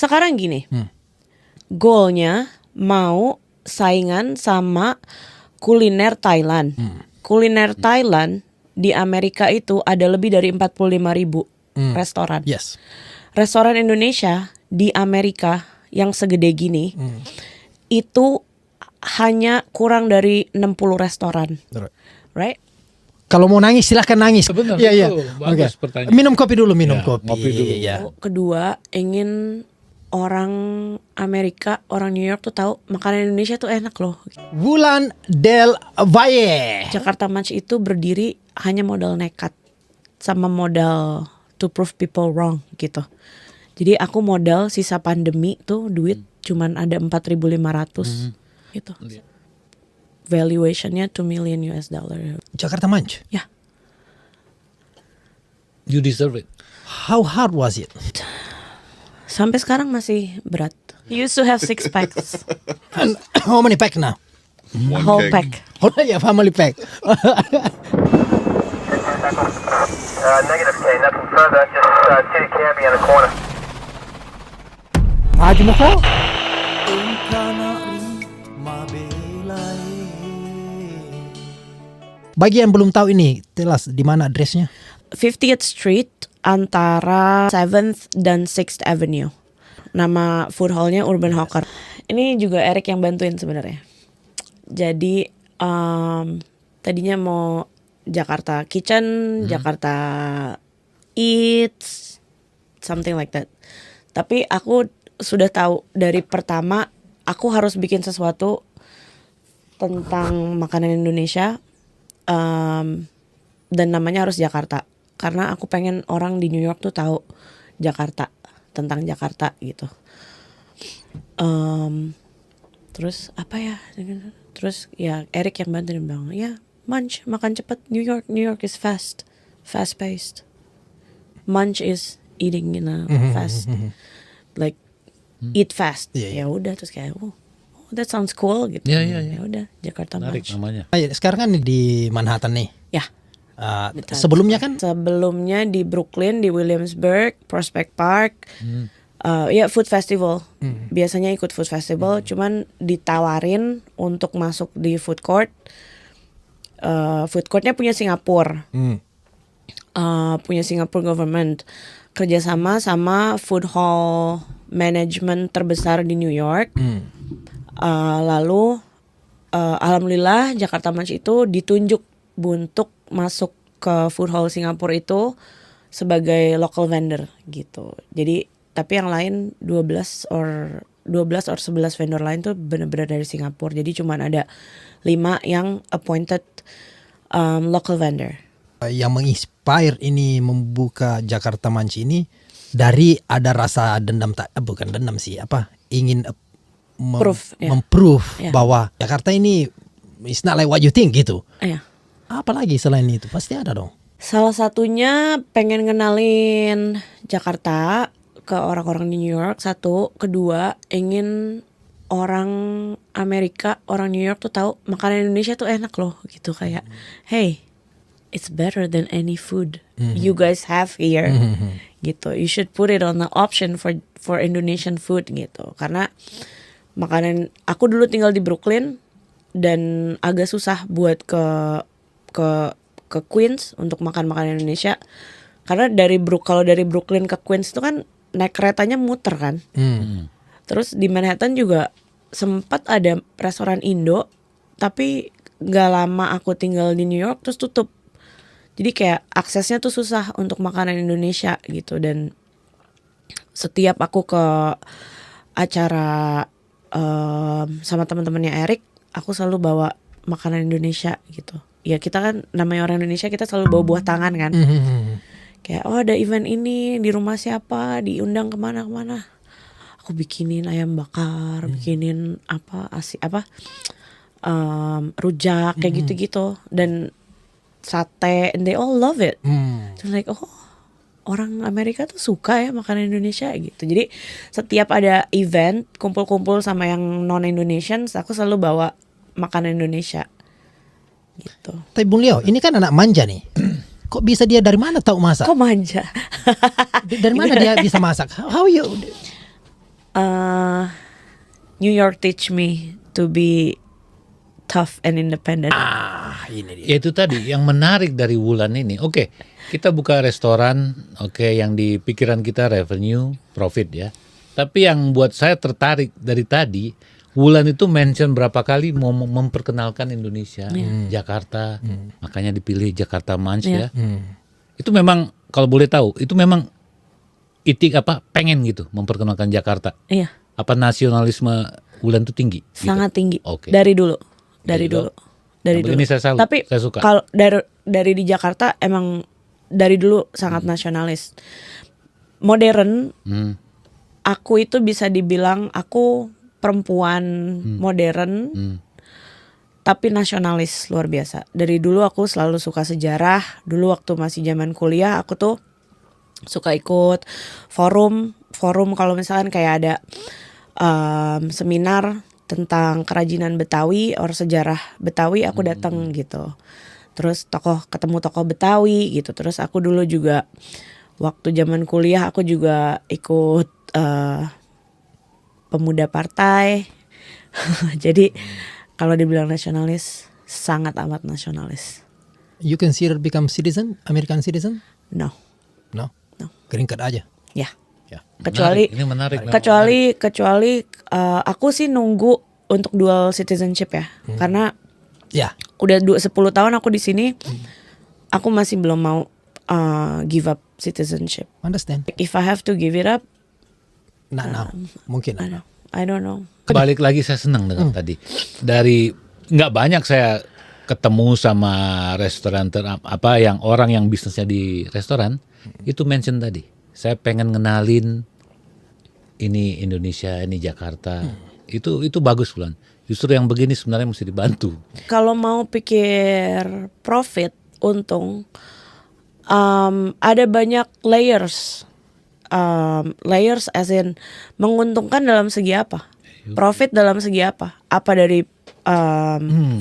Sekarang gini, goalnya mau saingan sama kuliner Thailand. Kuliner Thailand di Amerika itu ada lebih dari 45.000 restoran. Yes. Restoran Indonesia di Amerika yang segede gini itu hanya kurang dari 60 restoran. Right? Kalau mau nangis silahkan nangis. Benar, Iya. itu bagus pertanyaan. Minum kopi dulu, minum Ya, kopi. ngopi dulu. Ya. Kedua, ingin orang Amerika, orang New York tuh tahu makanan Indonesia tuh enak loh. Wulan del Valle. Jakarta Munch itu berdiri hanya modal nekat sama modal to prove people wrong gitu. Jadi aku modal sisa pandemi tuh duit cuman ada 4.500 gitu. Valuationnya 2 million US dollar. Jakarta Munch. Ya, You deserve it. How hard was it? sampai sekarang masih berat. You used to have 6 packs, And how many pack now? whole pack. Oh ya, family pack. Negative K, nothing further, just Titty Cabby in the corner. Maju mo ko. Bagi yang belum tahu ini, telas di mana addressnya? 50th Street antara 7th dan 6th Avenue. Nama food hallnya Urban Hawker. Ini juga Eric yang bantuin sebenarnya. Jadi tadinya mau Jakarta Kitchen, Jakarta Eats, something like that. Tapi aku sudah tahu dari pertama aku harus bikin sesuatu tentang makanan Indonesia. Dan namanya harus Jakarta karena aku pengen orang di New York tuh tahu Jakarta, tentang Jakarta gitu. Terus apa ya? Terus ya Eric yang bantuin bilang, ya Munch makan cepat. New York is fast paced. Munch is eating in a fast, like eat fast. Iya, iya. Ya udah terus kayak that sounds cool gitu. Iya, iya, iya. Ya udah Jakarta Menarik Munch. namanya. Sekarang kan di Manhattan nih. Ya. Sebelumnya kan Sebelumnya di Brooklyn, di Williamsburg, Prospect Park, ya food festival. Biasanya ikut food festival, cuman ditawarin untuk masuk di food court. Food courtnya punya Singapura, punya Singapore government, kerjasama sama food hall management terbesar di New York. Lalu alhamdulillah Jakarta Munch itu ditunjuk untuk masuk ke food hall Singapura itu sebagai local vendor gitu. Jadi tapi yang lain 12 or 11 vendor lain tuh benar-benar dari Singapura. Jadi cuman ada 5 yang appointed local vendor. yang menginspire ini membuka Jakarta Munch ini dari ada rasa dendam, bukan dendam sih, ingin memprove bahwa Jakarta ini it's not like what you think gitu. Apalagi selain itu pasti ada dong. Salah satunya pengen ngenalin Jakarta ke orang-orang di New York, satu. Kedua, ingin orang Amerika, orang New York tuh tahu makanan Indonesia tuh enak loh gitu. Kayak hey, it's better than any food you guys have here gitu. You should put it on the option for Indonesian food gitu. Karena makanan, aku dulu tinggal di Brooklyn dan agak susah buat ke Queens untuk makan makanan Indonesia. Karena kalau dari Brooklyn ke Queens itu kan naik keretanya muter kan. Terus di Manhattan juga sempat ada restoran Indo, tapi gak lama aku tinggal di New York terus tutup. Jadi kayak aksesnya tuh susah untuk makanan Indonesia gitu. Dan setiap aku ke acara sama teman-temannya Eric, aku selalu bawa makanan Indonesia gitu. Ya kita kan namanya orang Indonesia, kita selalu bawa buah tangan kan. Kayak ada event ini di rumah siapa, diundang kemana-kemana, aku bikinin ayam bakar, bikinin rujak kayak gitu-gitu, dan sate, and they all love it. So like, orang Amerika tuh suka ya makanan Indonesia gitu. Jadi setiap ada event kumpul-kumpul sama yang non Indonesians, aku selalu bawa makanan Indonesia gitu. Tapi Bung Leo, ini kan anak manja nih. Kok bisa dia dari mana tahu masak? Kok manja? Dari mana dia bisa masak? How you? New York teach me to be tough and independent. Ini dia. Ya itu tadi yang menarik dari Wulan ini. Oke, kita buka restoran, oke, yang di pikiran kita revenue, profit ya. Tapi yang buat saya tertarik dari tadi, Wulan itu mention berapa kali mau memperkenalkan Indonesia, Jakarta, makanya dipilih Jakarta Munch ya. Itu memang kalau boleh tahu, itu memang pengen gitu memperkenalkan Jakarta. Iya, Apa nasionalisme Wulan itu tinggi? Gitu? sangat tinggi. Oke. Dari dulu. Dari Dari Nah, dulu. begini saya salut, Tapi saya suka. kalau dari di Jakarta emang dari dulu sangat nasionalis. Modern, Hmm. aku itu bisa dibilang aku perempuan modern, tapi nasionalis luar biasa. Dari dulu aku selalu suka sejarah. Dulu waktu masih zaman kuliah aku tuh suka ikut forum kalau misalkan kayak ada seminar tentang kerajinan Betawi or sejarah Betawi, aku datang gitu. Terus ketemu tokoh Betawi gitu. Terus aku dulu juga waktu zaman kuliah aku juga ikut pemuda partai. Jadi kalau dibilang nasionalis, sangat amat nasionalis. You consider become citizen, American citizen? No, No. No. Green card aja. ya. Ya. Kecuali Ini menarik. kecuali aku sih nunggu untuk dual citizenship ya. Karena Ya. udah 10 tahun aku di sini, aku masih belum mau give up citizenship. Understand. If I have to give it up, Nah, now. Mungkin. I don't know. Balik lagi saya senang dengan tadi. Dari nggak banyak saya ketemu sama restoran yang orang yang bisnisnya di restoran itu mention tadi. Saya pengen ngenalin ini Indonesia, ini Jakarta. Itu bagus Wulan. Justru yang begini sebenarnya mesti dibantu. Kalau mau pikir profit, untung, ada banyak layers. Layers as in menguntungkan dalam segi apa? Profit dalam segi apa? Apa dari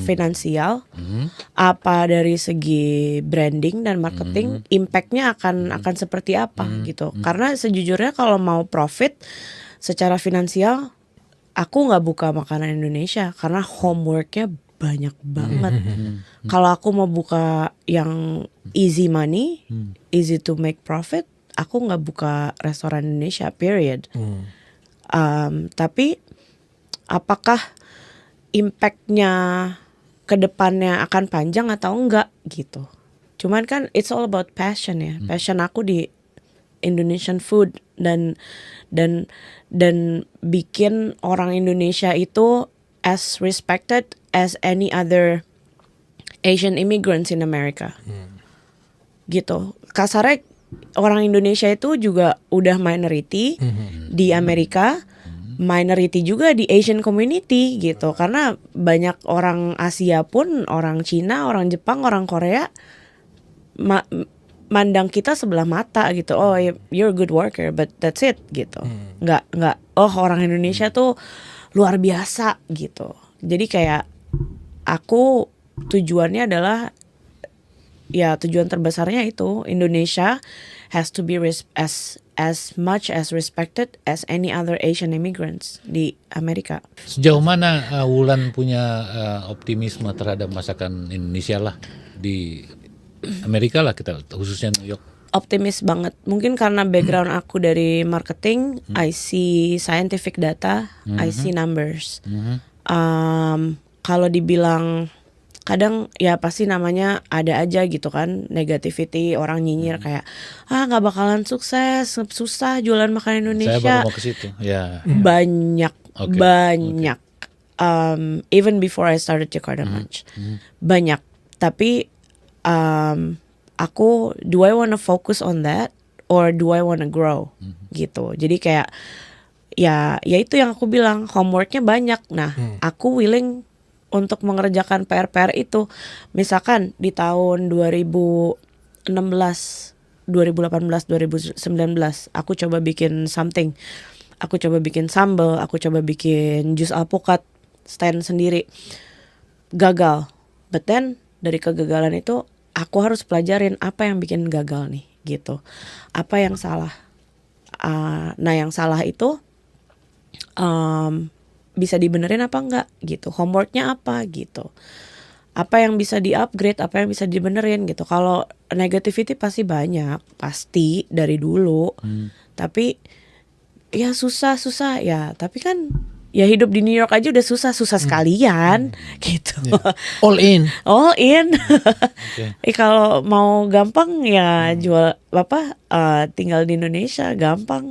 finansial, apa dari segi branding dan marketing, impactnya akan seperti apa gitu. Karena sejujurnya kalau mau profit secara finansial, aku nggak buka makanan Indonesia karena homeworknya banyak banget. Kalau aku mau buka yang easy money, easy to make profit, aku nggak buka restoran Indonesia, period. Tapi apakah impactnya ke depannya akan panjang atau enggak gitu. Cuman kan it's all about passion ya. Passion aku di Indonesian food dan bikin orang Indonesia itu as respected as any other Asian immigrants in America. Gitu. Kasarnya orang Indonesia itu juga udah minority di Amerika, minority juga di Asian community gitu. Karena banyak orang Asia pun, orang Cina, orang Jepang, orang Korea mandang kita sebelah mata gitu. Oh, you're a good worker, but that's it gitu. Nggak. Oh, orang Indonesia tuh luar biasa gitu. Jadi kayak aku tujuannya adalah tujuan terbesarnya itu Indonesia has to be as much as respected as any other Asian immigrants di Amerika. Sejauh mana Wulan punya optimisme terhadap masakan Indonesia lah di Amerika lah, kita khususnya New York? Optimis banget. Mungkin karena background aku dari marketing, I see scientific data, I see numbers. Kalau dibilang kadang ya pasti namanya ada aja gitu kan, negativity, orang nyinyir kayak nggak bakalan sukses, susah jualan makanan Indonesia. Saya baru mau ke situ. Ya. Banyak. Even before I started Jakarta Munch, banyak. Tapi aku, do I wanna focus on that or do I wanna grow gitu. Jadi kayak ya itu yang aku bilang, homeworknya banyak. Nah, aku willing untuk mengerjakan PR-PR itu. Misalkan di tahun 2016, 2018, 2019 aku coba bikin something. Aku coba bikin sambal, aku coba bikin jus alpukat stand sendiri. Gagal. But then dari kegagalan itu aku harus pelajarin apa yang bikin gagal nih gitu. Apa yang salah. Nah yang salah itu bisa dibenerin apa enggak gitu, homeworknya apa gitu, apa yang bisa di-upgrade, apa yang bisa dibenerin gitu. Kalau negativity pasti banyak, pasti dari dulu. Tapi ya susah ya. Tapi kan ya hidup di New York aja udah susah sekalian gitu. All in. All in. Kalau mau gampang ya jual tinggal di Indonesia gampang.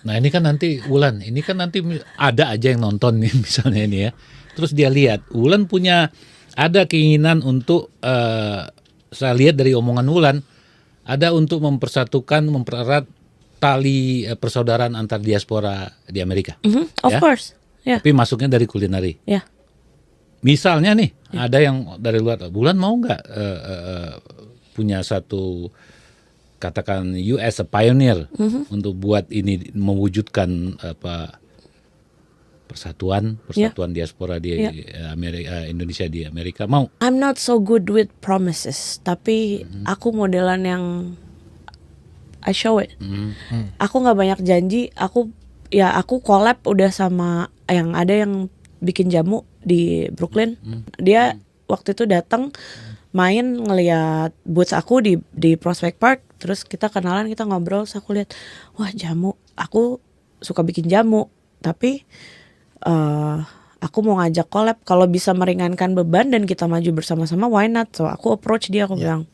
Nah ini kan nanti Wulan, ini kan nanti ada aja yang nonton nih misalnya ini ya. Terus dia lihat Wulan ada keinginan untuk saya lihat dari omongan Wulan ada untuk mempererat tali persaudaraan antar diaspora di Amerika. Of course. Yeah. Tapi masuknya dari kulineri. Yeah. Misalnya nih ada yang dari luar, Wulan mau nggak punya satu katakan you as a pioneer untuk buat ini mewujudkan persatuan diaspora di Amerika, Indonesia di Amerika, mau? I'm not so good with promises, tapi aku modelan yang I show it. Aku nggak banyak janji. Aku collab udah sama yang bikin jamu di Brooklyn. Dia waktu itu datang main ngeliat booth aku di Prospect Park, terus kita kenalan, kita ngobrol, terus aku lihat, wah jamu, aku suka bikin jamu, tapi aku mau ngajak collab, kalau bisa meringankan beban dan kita maju bersama-sama, why not? So aku approach dia, aku bilang,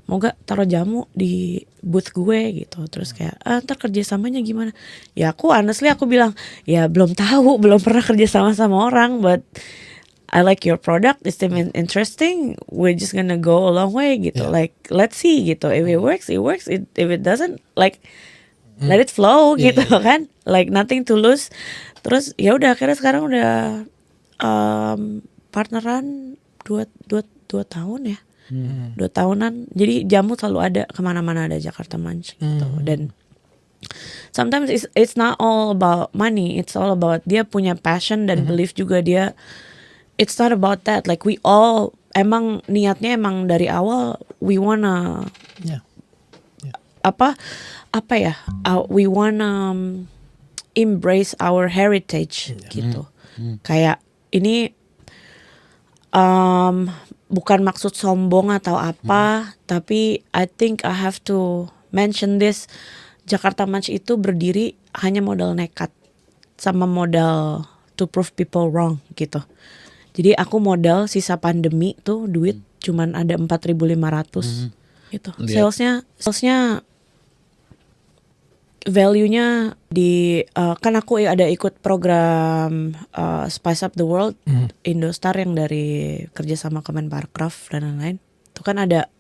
mau gak taruh jamu di booth gue gitu. Terus kayak ntar kerjasamanya gimana? Ya aku honestly aku bilang, ya belum tahu, belum pernah kerjasama sama orang, but I like your product, it's interesting, we're just gonna go a long way gitu. Like let's see gitu, if it works, it works. If it doesn't, like let it flow gitu kan, like nothing to lose. Terus ya udah, akhirnya sekarang udah partneran 2 tahun ya, 2 tahunan. Jadi jamu selalu ada, kemana-mana ada Jakarta Munch gitu. Dan sometimes it's not all about money, it's all about dia punya passion dan belief juga dia. It's not about that. Like we all emang niatnya emang dari awal we wanna we wanna embrace our heritage gitu. Kayak ini bukan maksud sombong atau apa, tapi I think I have to mention this. Jakarta Munch itu berdiri hanya modal nekat sama modal to prove people wrong gitu. Jadi aku modal sisa pandemi tuh duit cuman ada 4.500 gitu. Salesnya value-nya di kan aku ada ikut program Spice Up the World Indostar yang dari kerjasama Kemenparekraf dan lain-lain. Itu kan ada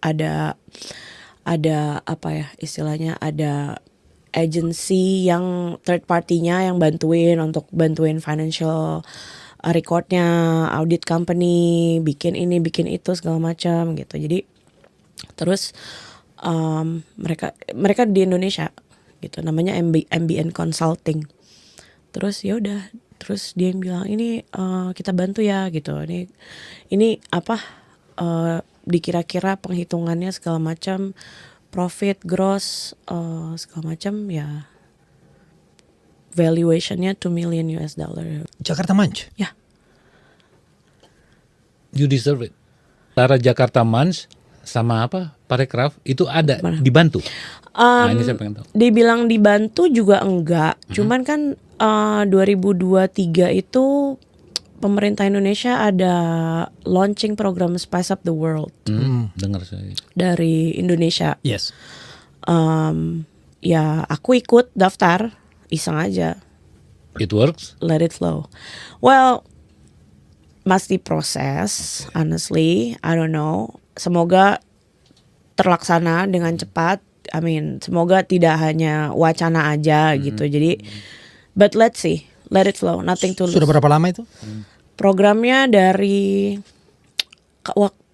apa ya istilahnya, ada agency yang third party-nya yang bantuin financial recordnya, audit company, bikin ini bikin itu segala macam gitu. Jadi terus mereka di Indonesia gitu, namanya MBN Consulting. Terus ya udah, terus dia yang bilang ini kita bantu ya gitu. Ini apa dikira-kira penghitungannya segala macam, profit, gross, segala macam ya. Valuationnya $2 million. Jakarta Munch? Ya. You deserve it. Antara Jakarta Munch sama Parekraf itu ada dibantu. Nah ini saya pengen tahu. Dibilang dibantu juga enggak. Cuman kan 2023 itu pemerintah Indonesia ada launching program Spice Up the World. Dengar saya. Dari Indonesia. Yes. Ya aku ikut daftar. Iseng aja. It works? Let it flow. Well, masih proses. Honestly, I don't know. Semoga terlaksana dengan cepat. I mean, semoga tidak hanya wacana aja gitu. Jadi, but let's see. Let it flow. Nothing to lose. Sudah berapa lama itu? Programnya dari waktu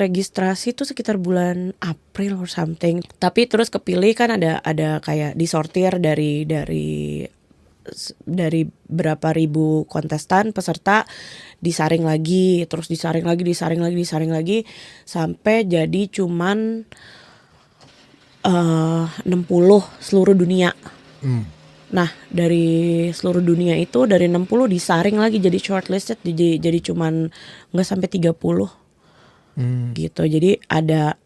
registrasi itu sekitar bulan April or something. Tapi terus kepilih kan ada kayak disortir dari berapa ribu kontestan peserta, disaring lagi, terus disaring lagi sampai jadi cuman 60 seluruh dunia. Nah dari seluruh dunia itu dari 60 disaring lagi jadi shortlisted jadi cuman nggak sampai 30 gitu. Jadi ada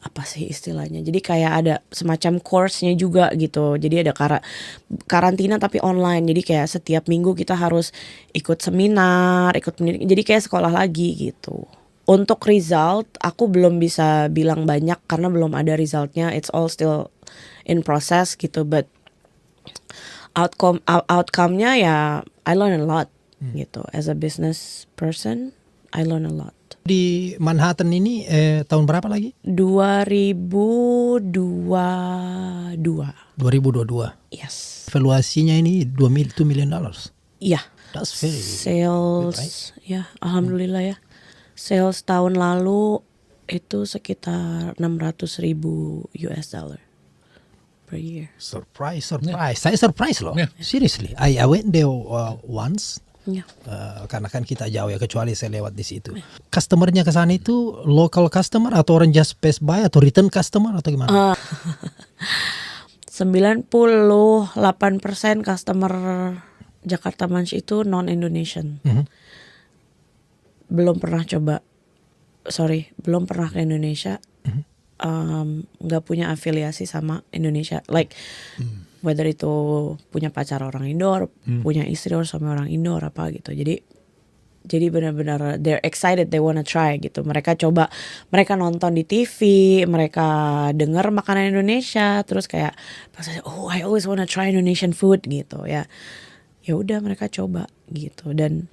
apa sih istilahnya? Jadi kayak ada semacam course-nya juga gitu. Jadi ada karantina tapi online. Jadi kayak setiap minggu kita harus ikut seminar, ikut pendidikan. Jadi kayak sekolah lagi gitu. Untuk result aku belum bisa bilang banyak karena belum ada resultnya. It's all still in process gitu. But outcome-nya ya I learn a lot gitu. As a business person, I learn a lot. Di Manhattan ini tahun berapa lagi? 2022. 2022. Yes. Valuasinya ini $2 million. Iya. That's very Sales, good, right? ya alhamdulillah ya. Sales tahun lalu itu sekitar 600,000 US dollar per year. Surprise. Saya surprise loh. Yeah. Seriously, I went there once. Ya. Karena kan kita jauh ya, kecuali saya lewat di situ. Customernya ke sana itu local customer atau orang just pass by atau return customer atau gimana? 98% customer Jakarta Munch itu non-Indonesian. Belum pernah ke Indonesia. Nggak punya afiliasi sama Indonesia. Like whether itu punya pacar orang Indo, punya istri or suami orang Indo apa gitu. Jadi benar-benar they're excited, they wanna try gitu. Mereka nonton di TV, mereka dengar makanan Indonesia, terus kayak oh I always wanna try Indonesian food gitu ya. Ya udah mereka coba gitu. Dan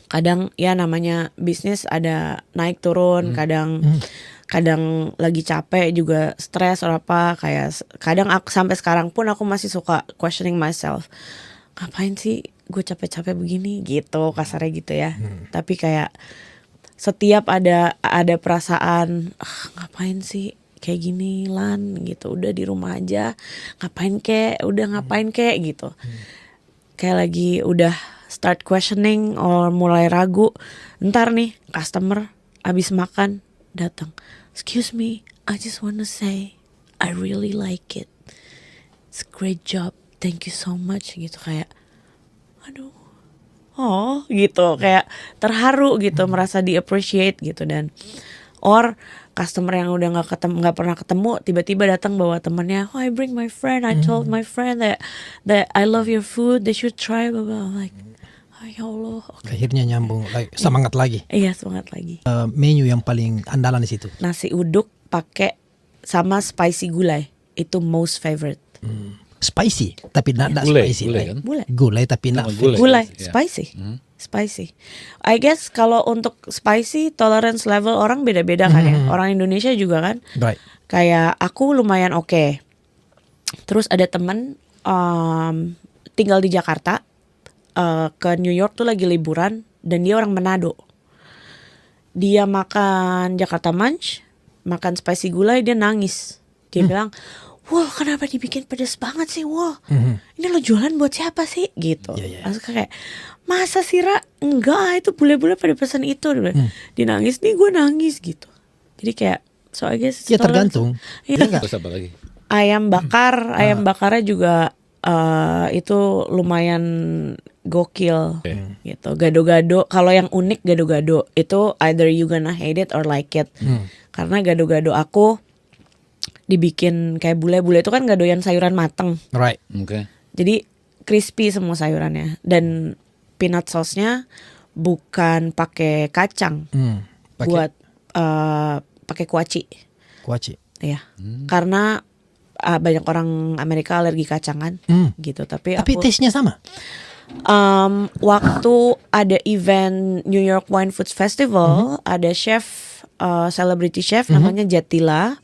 kadang ya namanya bisnis ada naik turun, kadang lagi capek juga stres atau apa, kayak kadang sampai sekarang pun aku masih suka questioning myself, ngapain sih gue capek-capek begini gitu kasarnya gitu ya. Tapi kayak setiap ada perasaan ngapain sih kayak gini Lan gitu, udah di rumah aja ngapain kek gitu. Kayak lagi udah start questioning or mulai ragu, ntar nih customer abis makan datang, excuse me, I just wanna say I really like it, it's a great job, thank you so much gitu. Kayak aduh gitu, kayak terharu gitu, merasa di appreciate gitu. Dan or customer yang udah nggak pernah ketemu tiba-tiba datang bawa temannya, I bring my friend, I told my friend that I love your food, they should try blah blah. Like ya Allah, okay. Akhirnya nyambung, semangat lagi. Iya semangat lagi. Menu yang paling andalan di situ? Nasi uduk pakai sama spicy gulai, itu most favorite. Spicy, tapi not Gulai, spicy. gulai kan? Gulai tapi not Gulai. Spicy. Spicy. I guess kalau untuk spicy tolerance level orang beda-beda kan ya. Orang Indonesia juga kan. Right. Kayak aku lumayan oke. Terus ada temen tinggal di Jakarta, ke New York tuh lagi liburan, dan dia orang Manado. Dia makan Jakarta Munch, makan spicy gulai, dia nangis. Dia bilang, wah kenapa dibikin pedas banget sih, wah ini lo jualan buat siapa sih gitu. Langsung kayak, masa sih Ra? Enggak, itu bule-bule pada pesan itu. Dia nangis, nih gue nangis gitu. Jadi kayak, so I guess ya tergantung. Terus apa lagi? Ayam bakarnya juga itu lumayan gokil gitu. Gado-gado, kalau yang unik gado-gado itu either you gonna hate it or like it. Karena gado-gado aku dibikin kayak bule-bule itu kan gak doyan sayuran mateng. Right. Okay. Jadi crispy semua sayurannya, dan peanut sauce-nya bukan pakai kacang, buat pakai kuaci. Iya. Karena banyak orang Amerika alergi kacang kan, gitu. Tapi taste-nya sama. Waktu ada event New York Wine Foods Festival, ada chef, celebrity chef namanya Jatila.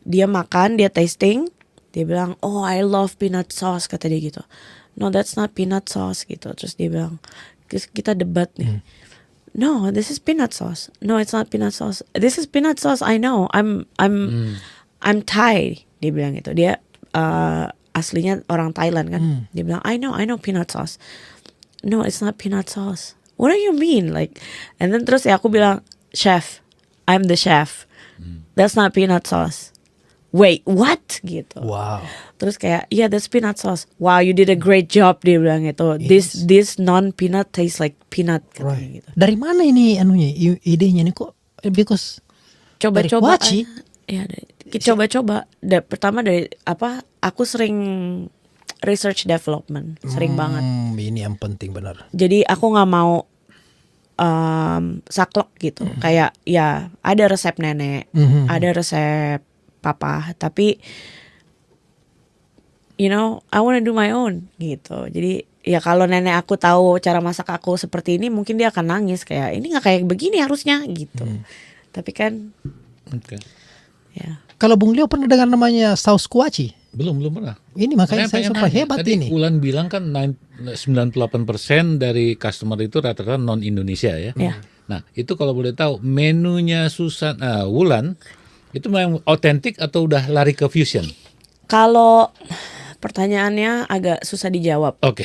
Dia makan, dia tasting, dia bilang, oh I love peanut sauce, kata dia gitu. No, that's not peanut sauce gitu. Terus dia bilang, kita debat nih. No, this is peanut sauce. No, it's not peanut sauce. This is peanut sauce. I know. I'm Thai. Dia bilang gitu. Dia aslinya orang Thailand kan. Dia bilang, I know peanut sauce. No, it's not peanut sauce. What do you mean? Like, and then terus ya aku bilang, chef, I'm the chef. That's not peanut sauce. wait, what? Gitu. Wow. Terus kayak, yeah, that's peanut sauce. Wow, you did a great job, dia bilang gitu. This non peanut tastes like peanut, katanya Right. gitu. Dari mana ini idenya nih kok? Because Coba-coba. dari Kuaci? Iya, coba-coba. Pertama dari apa? Aku sering research development, sering banget. Ini yang penting benar. Jadi aku nggak mau saklek gitu. Kayak ya ada resep nenek, ada resep papa, tapi you know, I wanna do my own gitu. Jadi ya kalau nenek aku tahu cara masak aku seperti ini, mungkin dia akan nangis kayak ini nggak kayak begini harusnya gitu. Tapi kan Oke. ya. Kalau Bung Leo pernah dengar namanya saus kuaci? Belum pernah. Ini makanya saya pengen super nanya. hebat Tadi ini. Ulan bilang kan 98% dari customer itu rata-rata non Indonesia ya. Ya. Nah itu kalau boleh tahu menunya Wulan itu memang otentik atau udah lari ke fusion? Kalau pertanyaannya agak susah dijawab Oke.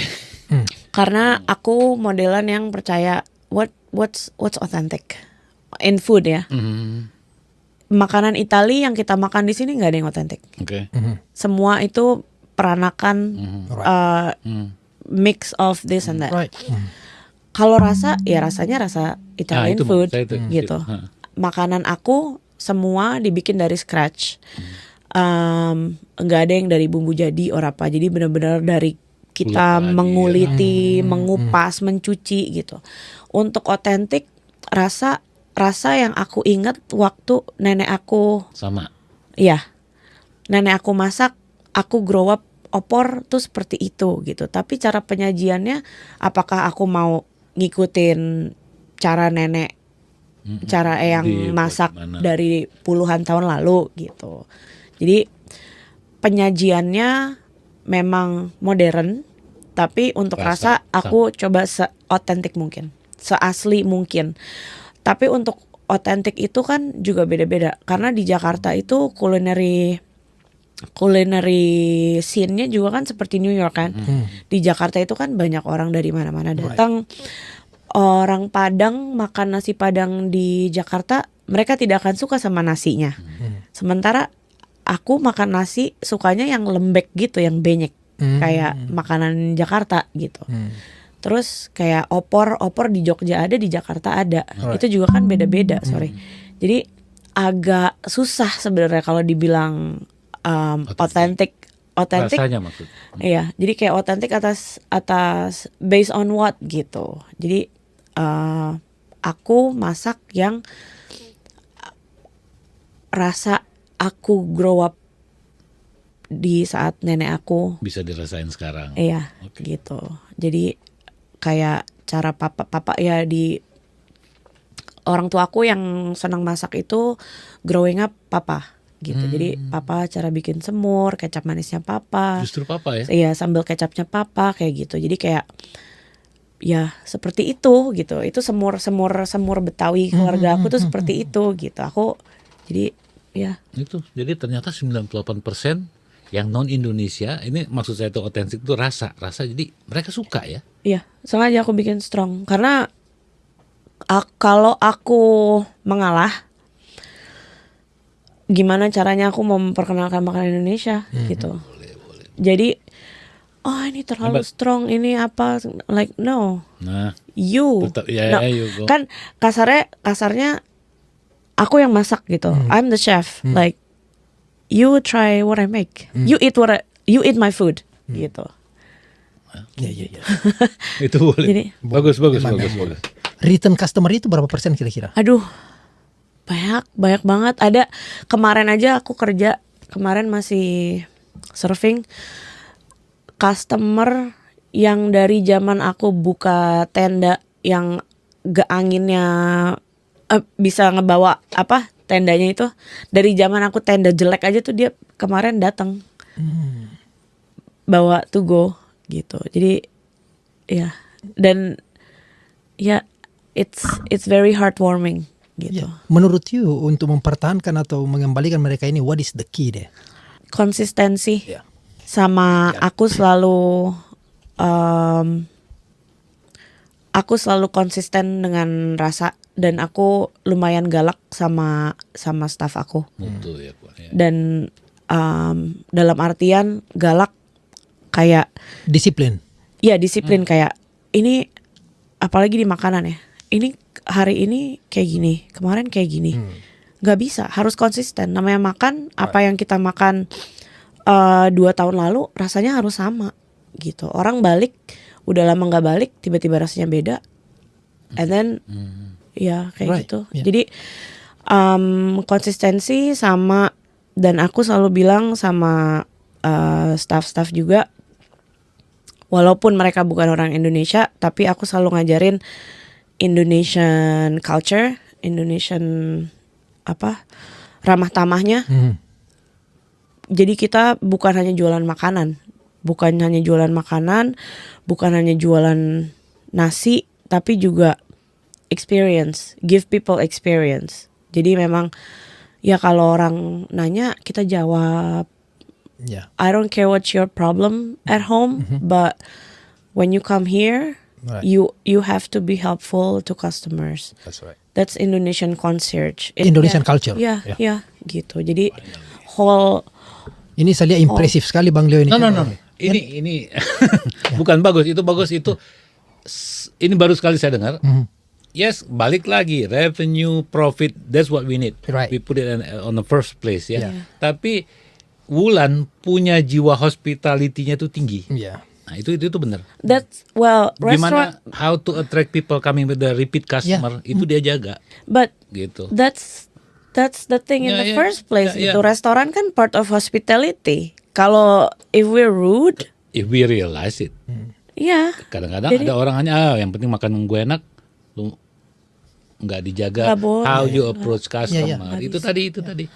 karena aku modelan yang percaya what's authentic in food ya. Makanan Itali yang kita makan di sini nggak ada yang otentik. Oke. Semua itu peranakan mix of this and that. Right. Kalau rasa ya rasanya rasa Italian itu food saya itu. gitu. Ha. Makanan aku semua dibikin dari scratch. Nggak ada yang dari bumbu jadi or apa. Jadi benar-benar dari kita Kulit lagi, menguliti, mengupas, mencuci gitu. Untuk otentik rasa yang aku ingat waktu nenek aku, Sama. iya, nenek aku masak, aku grow up opor tuh seperti itu gitu. Tapi cara penyajiannya, apakah aku mau ngikutin cara nenek, cara yang masak bagaimana? dari puluhan tahun lalu gitu. Jadi penyajiannya memang modern, tapi untuk Rasa rasa aku coba se-otentik mungkin, seasli mungkin. Tapi untuk otentik itu kan juga beda-beda karena di Jakarta itu culinary scene-nya juga kan seperti New York kan. Di Jakarta itu kan banyak orang dari mana-mana datang. Orang Padang makan nasi Padang di Jakarta, mereka tidak akan suka sama nasinya. Sementara aku makan nasi sukanya yang lembek gitu, yang benyek. Kayak makanan Jakarta gitu. Terus kayak opor di Jogja ada, di Jakarta ada. Itu juga kan beda-beda, sorry. Jadi agak susah sebenarnya kalau dibilang otentik. Rasanya maksud. Iya, jadi kayak otentik atas based on what gitu. Jadi aku masak yang rasa aku grow up di saat nenek aku. Bisa dirasain sekarang. Iya, Oke. gitu. Jadi kayak cara papa ya di orang tua aku yang senang masak itu growing up papa gitu. Jadi papa cara bikin semur, kecap manisnya papa. Justru papa ya. Iya, sambal kecapnya papa kayak gitu. Jadi kayak ya seperti itu gitu. Itu semur Betawi keluarga aku tuh seperti itu gitu. Aku jadi ya Itu. Jadi ternyata 98% yang non Indonesia ini maksud saya itu otentik itu rasa jadi mereka suka ya. iya, sengaja aku bikin strong karena kalau aku mengalah, gimana caranya aku mau memperkenalkan makanan Indonesia gitu. Jadi, oh ini terlalu strong, ini apa? Like no, Nah, you, tetap ya, no. you go. Kan kasarnya aku yang masak gitu. I'm the chef. Like you try what I make. You eat my food gitu. Iya. itu boleh. Jadi, bagus. Return customer itu berapa persen kira-kira? aduh, banyak banget. Ada kemarin aja aku kerja, kemarin masih surfing, customer yang dari zaman aku buka tenda yang anginnya bisa ngebawa apa tendanya itu, dari zaman aku tenda jelek aja tuh dia kemarin datang bawa to go gitu. Jadi ya, dan ya it's very heartwarming gitu. Ya. Menurut you untuk mempertahankan atau mengembalikan mereka ini, what is the key deh? Konsistensi. Ya. Sama aku selalu konsisten dengan rasa, dan aku lumayan galak sama staff aku. Mutu ya, Pak. Ya. Dan dalam artian galak kayak Disiplin. ya disiplin kayak ini apalagi di makanan ya. Ini hari ini kayak gini, kemarin kayak gini. Nggak bisa, harus konsisten. Namanya makan, apa yang kita makan 2 tahun lalu rasanya harus sama gitu. Orang balik, udah lama nggak balik, tiba-tiba rasanya beda. And then ya kayak Right, gitu. yeah. Jadi konsistensi sama, dan aku selalu bilang sama staff-staff juga, walaupun mereka bukan orang Indonesia, tapi aku selalu ngajarin Indonesian culture, Indonesian ramah tamahnya. Jadi kita bukan hanya jualan makanan, bukan hanya jualan nasi, tapi juga experience, give people experience. Jadi memang ya kalau orang nanya kita jawab. Yeah. I don't care what's your problem at home, but when you come here, Right. you have to be helpful to customers. That's right. That's Indonesian concierge. Indonesian culture. Ya, Yeah. ya, gitu. Jadi whole Ini saya lihat impresif sekali Bang Leo ini. No. Ini bukan bagus, itu bagus itu. Ini baru sekali saya dengar. Yes, balik lagi revenue, profit, that's what we need. Right. We put it on the first place ya. Yeah. Tapi Wulan punya jiwa hospitality-nya tuh tinggi. Iya. Nah, itu benar. that's restaurant, Gimana how to attract people coming with the repeat customer itu dia jaga but gitu. that's the thing in Yeah, the yeah. first place. Yeah, Itu yeah. restoran kan part of hospitality. Kalau if we're rude, If we realize it. ya Kadang-kadang Jadi- ada orang hanya yang penting makan gue enak, lu nggak dijaga Nggak boleh. how you approach customer. Iya, Itu tadi.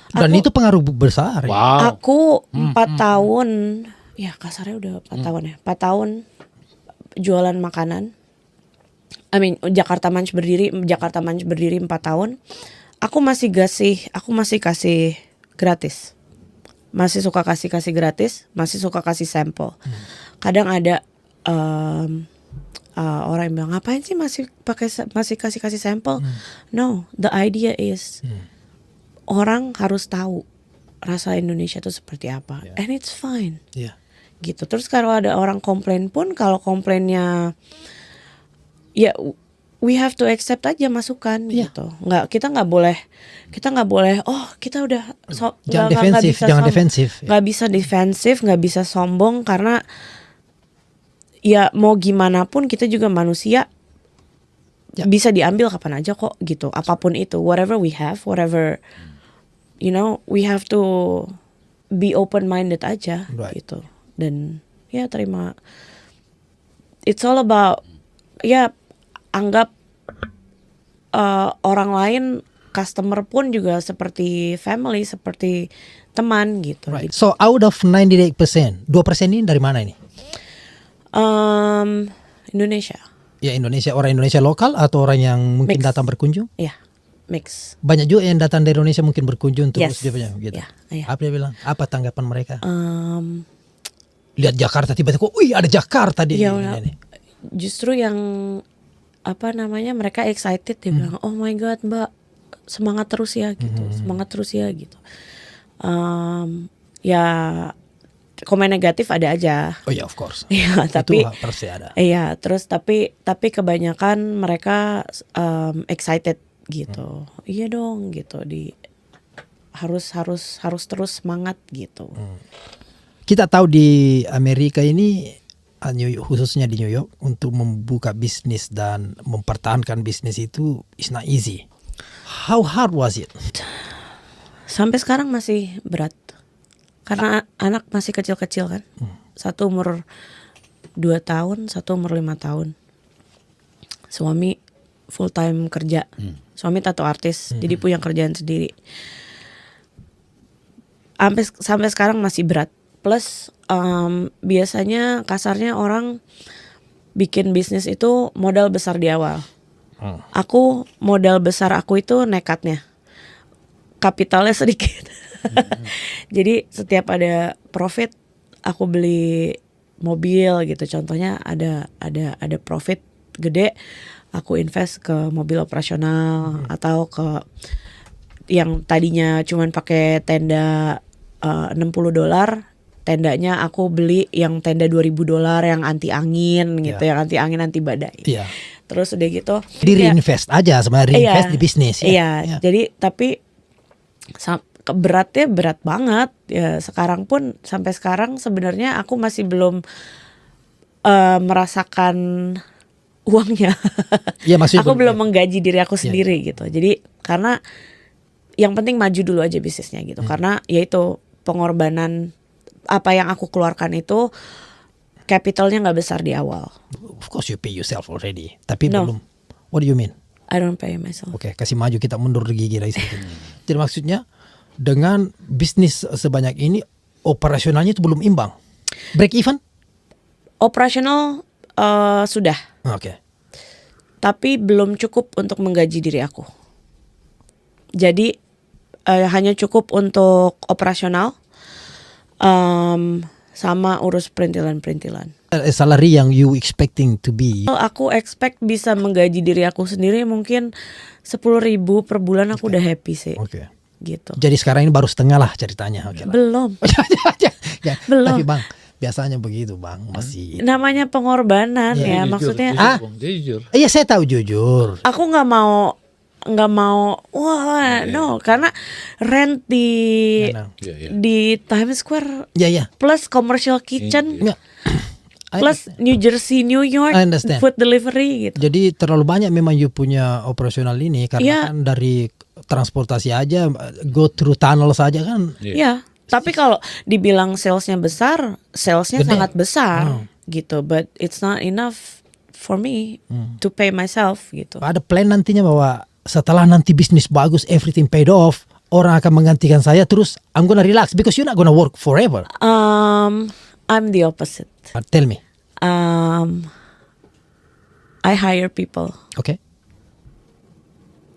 Dan itu pengaruh besar. Ya. Wow. aku 4 tahun, ya kasarnya udah 4 tahun ya. 4 tahun jualan makanan. Jakarta Munch berdiri 4 tahun. Aku masih kasih gratis. Masih suka kasih gratis, masih suka kasih sampel. Kadang ada orang yang bilang, ngapain sih masih kasih sampel? No, the idea is orang harus tahu rasa Indonesia itu seperti apa, and it's fine. Iya. Gitu. Terus kalau ada orang komplain pun, kalau komplainnya ya we have to accept aja masukan gitu. Kita nggak boleh oh kita udah Jangan defensif. nggak bisa defensif, nggak bisa sombong, karena ya mau gimana pun kita juga manusia. Ya. Bisa diambil kapan aja kok gitu, apapun itu, whatever we have, whatever we have to be open minded aja. Right. Gitu. Dan ya terima, it's all about ya anggap orang lain, customer pun juga seperti family, seperti teman gitu. Right. So out of 98%, 2% ini dari mana ini? Indonesia, Ya Indonesia, orang Indonesia lokal atau orang yang mungkin Mix. datang berkunjung? ya mix. Banyak juga yang datang dari Indonesia mungkin berkunjung terus Yes. dia punya gitu. Ya, ya. Apa dia bilang? Apa tanggapan mereka? Um, Lihat Jakarta tiba-tiba, wih ada Jakarta di Ya, ini. justru yang mereka excited, dia bilang, oh my god Mbak, semangat terus ya gitu, semangat terus ya gitu. Ya komen negatif ada aja. Oh ya of course. Iya, tapi itu pasti ada. iya, terus tapi kebanyakan mereka excited gitu. Iya dong gitu, harus terus semangat gitu. Kita tahu di Amerika ini, khususnya di New York, untuk membuka bisnis dan mempertahankan bisnis itu is not easy. How hard was it? Sampai sekarang masih berat. Karena anak masih kecil-kecil kan. Satu umur 2 tahun, satu umur 5 tahun. Suami full time kerja. Suami tato artis, jadi punya kerjaan sendiri. Sampai sekarang masih berat. Plus biasanya kasarnya orang bikin bisnis itu modal besar di awal. Aku modal besar aku itu nekatnya. Kapitalnya sedikit. Jadi setiap ada profit aku beli mobil gitu. Contohnya ada profit gede, aku invest ke mobil operasional atau ke yang tadinya cuman pakai tenda $60. Tendanya aku beli yang tenda $2.000 yang anti angin gitu, yang anti angin anti badai. Iya. Terus udah gitu Di reinvest aja sebenarnya, reinvest di bisnis ya. Iya. Jadi tapi beratnya berat banget ya. Sekarang pun sampai sekarang sebenarnya aku masih belum merasakan uangnya. Iya, maksudnya aku belum menggaji diri aku sendiri gitu. Jadi karena yang penting maju dulu aja bisnisnya gitu. Karena yaitu pengorbanan apa yang aku keluarkan itu capitalnya nggak besar di awal. Of course you pay yourself already, tapi No. belum. What do you mean? I don't pay myself. Oke, kasih maju kita mundur gigi dari situ. Jadi maksudnya dengan bisnis sebanyak ini operasionalnya itu belum imbang. Break even? Operasional sudah, Oke. tapi belum cukup untuk menggaji diri aku. Jadi hanya cukup untuk operasional sama urus perintilan-perintilan. Salary yang you expecting to be? Aku expect bisa menggaji diri aku sendiri mungkin 10.000 per bulan aku udah happy sih. Oke. Gitu. Jadi sekarang ini baru setengah lah ceritanya. Oke lah. Belum. Ya, Belum. tapi Bang, biasanya begitu Bang, masih. Namanya pengorbanan ya, Jujur, maksudnya. jujur. Iya, saya tahu jujur. Aku nggak mau wah no, karena rent di Iya. di Times Square Ya. plus commercial kitchen Ya. plus New Jersey, New York I understand. food delivery gitu. Jadi terlalu banyak memang you punya operasional ini karena Iya. kan dari transportasi aja go through tunnel saja kan. Ya, tapi kalau dibilang salesnya besar, salesnya Gede. sangat besar gitu, but it's not enough for me to pay myself gitu. Ada plan nantinya bahwa setelah nanti bisnis bagus, everything paid off, orang akan menggantikan saya, terus I'm gonna relax because you're not gonna work forever. I'm the opposite. Tell me. I hire people Okay.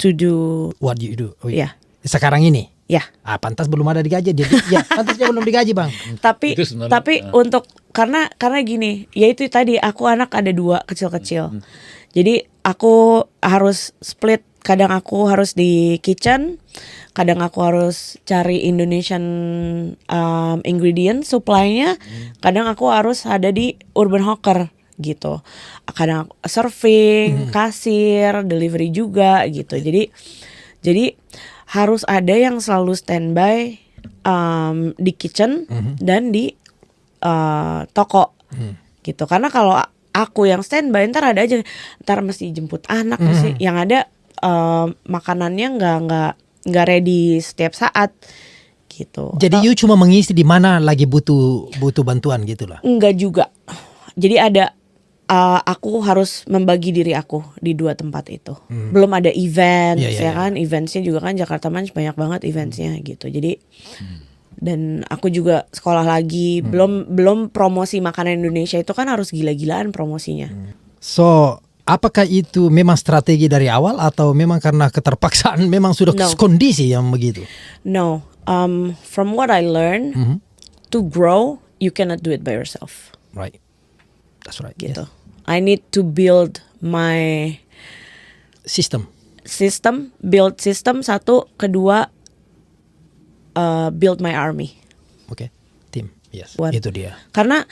to do. What do you do? Oh, Ya. Sekarang ini. Ya, Pantas belum ada digaji dia. Ya, pantas dia belum digaji, Bang. tapi Itu sebenarnya, untuk karena gini, ya itu tadi aku anak ada 2 kecil-kecil. Jadi aku harus split, kadang aku harus di kitchen, kadang aku harus cari Indonesian ingredient supply-nya, kadang aku harus ada di urban hawker gitu. Kadang serving, kasir, delivery juga gitu. Jadi harus ada yang selalu standby di kitchen dan di toko gitu. Karena kalau aku yang standby ntar ada aja, ntar mesti jemput anak, mesti yang ada makanannya nggak ready setiap saat gitu. Jadi you cuma mengisi di mana lagi butuh bantuan gitu lah. Enggak juga. Jadi ada aku harus membagi diri aku di 2 tempat itu. Belum ada events ya kan, eventsnya juga kan Jakarta Munch banyak banget eventsnya gitu. Jadi dan aku juga sekolah lagi, belum promosi makanan Indonesia itu kan harus gila-gilaan promosinya. So, apakah itu memang strategi dari awal atau memang karena keterpaksaan memang sudah No. kondisi yang begitu? No, from what I learned, to grow you cannot do it by yourself. Right. That's right. Gitu. Yes. I need to build my System. build system satu, kedua build my army. Oke. Tim. Yes. What? Itu dia. Karena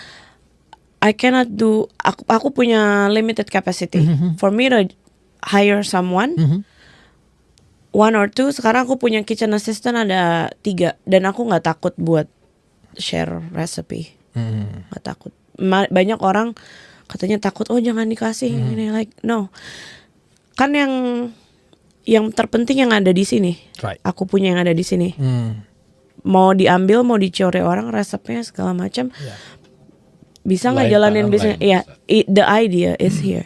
I cannot do, aku punya limited capacity. For me to hire someone, 1 or 2, sekarang aku punya kitchen assistant ada 3 dan aku nggak takut buat share recipe, nggak takut. Banyak orang katanya takut, oh jangan dikasih ini, like no, kan yang terpenting yang ada di sini. Right. Aku punya yang ada di sini. Mau diambil, mau dicore orang resepnya segala macam, bisa nggak Lain jalanin tangan, bisnis? lain Ya, the idea is here.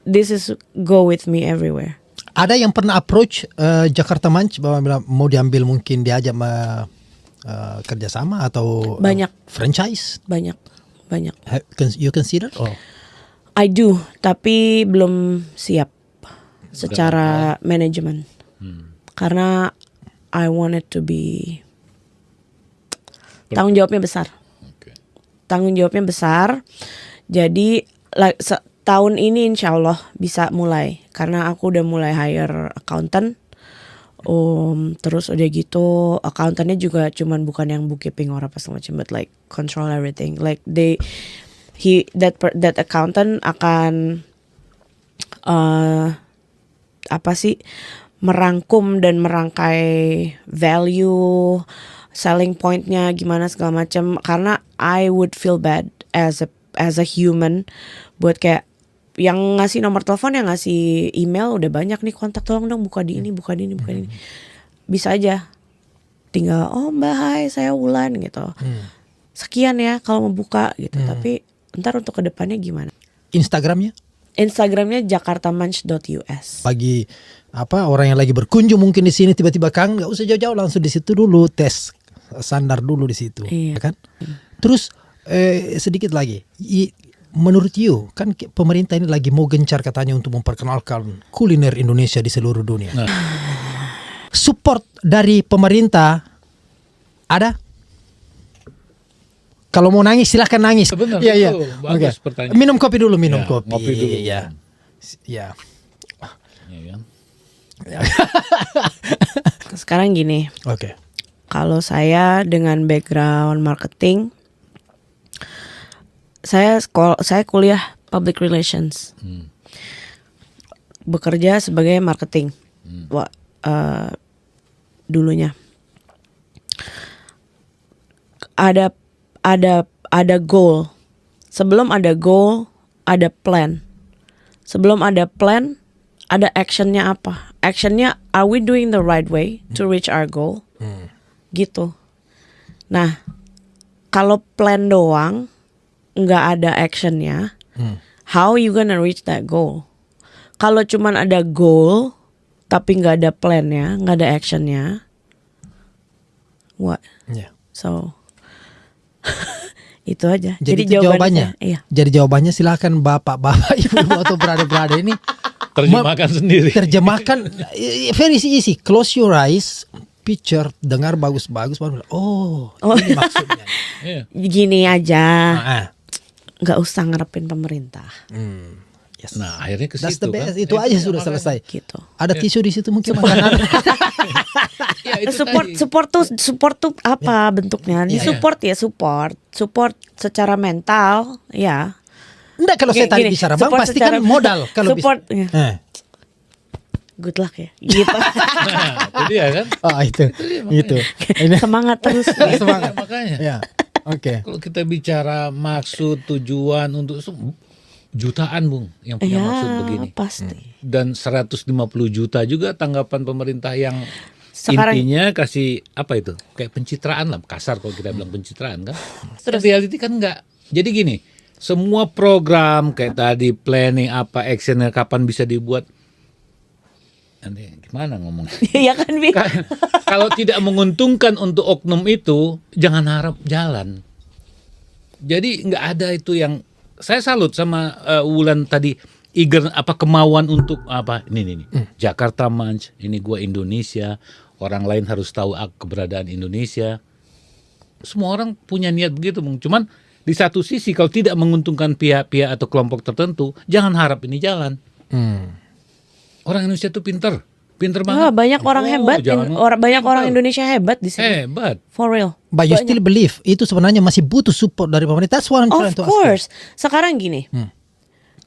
This is go with me everywhere. Ada yang pernah approach Jakarta Munch bahwa bilang mau diambil, mungkin diajak kerjasama atau Banyak. franchise? Banyak. You consider? Oh. I do, tapi belum siap secara manajemen. Karena I want it to be tanggung jawabnya besar. Oke. Tanggung jawabnya besar. Jadi tahun ini insya Allah bisa mulai, karena aku udah mulai hire accountant Terus udah gitu accountant-nya juga cuman bukan yang bookkeeping or apa segala macam, but like control everything. Like that accountant akan merangkum dan merangkai value, selling pointnya gimana segala macam. Karena I would feel bad as a human buat kayak yang ngasih nomor telepon, yang ngasih email udah banyak nih, kontak tolong dong buka di ini, buka di ini, buka di ini. Bisa aja tinggal Mbak hai saya Wulan gitu. Sekian ya kalau mau buka gitu. Tapi ntar untuk kedepannya gimana? Instagramnya jakartamunch.us. Bagi orang yang lagi berkunjung mungkin di sini tiba-tiba Kang, nggak usah jauh-jauh, langsung di situ dulu tes standar dulu di situ, iya. kan? Terus sedikit lagi, menurut you kan pemerintah ini lagi mau gencar katanya untuk memperkenalkan kuliner Indonesia di seluruh dunia. Support dari pemerintah ada? Kalau mau nangis silahkan nangis. Benar, Iya. bagus pertanyaan. Minum kopi dulu, minum Ya, kopi. ngopi dulu. Iya. Iya kan? Sekarang gini, Oke. kalau saya dengan background marketing, saya kuliah public relations, bekerja sebagai marketing, dulunya. Ada goal. Sebelum ada goal, ada plan. Sebelum ada plan, ada actionnya apa? Actionnya, are we doing the right way to reach our goal? Gitu. Nah, kalau plan doang, nggak ada actionnya, how you gonna reach that goal? Kalau cuman ada goal, tapi nggak ada plannya, nggak ada actionnya, what? Yeah. So, itu aja. Jadi itu jawabannya. Iya. Jadi jawabannya silakan bapak-bapak, ibu-ibu atau berada-berada ini Terjemahkan sendiri. Terjemahkan very easy. Close your eyes, picture, dengar bagus-bagus, baru ini maksudnya. Iya. Gini aja, Nah, nggak usah ngarepin pemerintah. yes. Nah, akhirnya ke That's situ the best. kan. Itu aja sudah selesai. Gitu. Ada tisu di situ mungkin makanan. Ya, itu Support tuh apa bentuknya? Di support support secara mental, ya. Enggak, kalau saya tadi Gini, bicara bang support pasti kan secara- modal kalau support, bisa. ya. Good luck ya, gitu. Nah, itu dia kan. Itu. Ini Semangat terus. semangat. Makanya. Ya. Oke. Kalau kita bicara maksud, tujuan untuk jutaan, Bung, yang punya maksud begini. Pasti. Dan 150 juta juga tanggapan pemerintah yang Sekarang- intinya kasih apa itu? Kayak pencitraan lah, kasar kalau kita bilang pencitraan kan. Terus- Reality kan enggak. Jadi gini, semua program kayak tadi planning apa actionnya kapan bisa dibuat. Nanti gimana ngomongnya? Iya kan, Bi? Kalau tidak menguntungkan untuk oknum itu, jangan harap jalan. Jadi nggak ada itu yang saya salut sama Wulan tadi, eager kemauan untuk ini Jakarta Munch, ini gua Indonesia, orang lain harus tahu keberadaan Indonesia. Semua orang punya niat begitu, Bung. Cuman di satu sisi kalau tidak menguntungkan pihak-pihak atau kelompok tertentu, jangan harap ini jalan. Orang Indonesia tuh pinter banget. Banyak orang hebat, banyak orang pinter. Indonesia hebat di sini. Hebat. For real. But you still believe itu sebenarnya masih butuh support dari pemerintah. That's what I'm trying Of to ask. course. Sekarang gini,